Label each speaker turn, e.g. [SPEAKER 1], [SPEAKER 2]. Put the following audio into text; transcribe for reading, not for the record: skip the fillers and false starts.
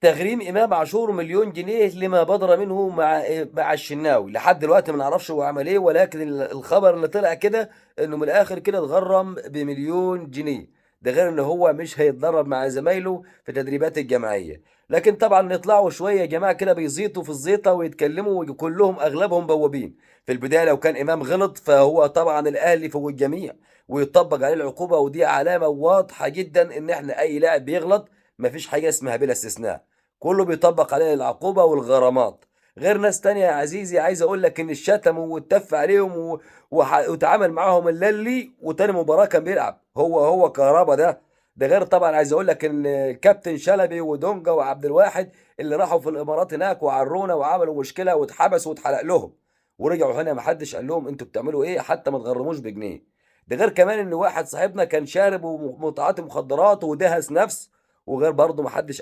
[SPEAKER 1] تغريم امام عاشور مليون جنيه لما بدر منه مع الشناوي. لحد دلوقتي ما نعرفش هو عمل ايه، ولكن الخبر اللي طلع كده انه من الاخر كده اتغرم بمليون جنيه. ده غير ان هو مش هيتدرب مع زمايله في تدريبات الجماعيه. لكن طبعا يطلعوا شويه يا جماعه كده بيزيطوا في الزيطه ويتكلموا، كلهم اغلبهم بوابين. في البدايه لو كان امام غلط فهو طبعا الاهلي فوق الجميع ويطبق عليه العقوبه، ودي علامه واضحه جدا ان احنا اي لاعب بيغلط مفيش حاجه اسمها بلا استثناء، كله بيطبق عليه العقوبة والغرامات. غير ناس تانية يا عزيزي، عايز اقول لك ان الشتم واتف عليهم وتعامل معاهم اللي وتاني مباراة كان بيلعب هو كهربا ده. ده غير طبعا عايز اقول لك ان الكابتن شلبي ودونجا وعبد الواحد اللي راحوا في الامارات هناك وعرونا وعملوا مشكلة واتحبسوا واتحلق لهم، ورجعوا هنا ما حدش قال لهم انتوا بتعملوا ايه، حتى ما تغرموش بجنيه. ده غير كمان ان واحد صاحبنا كان شارب ومتعاطي مخدرات ودهس نفس، وغير برضه ما حدش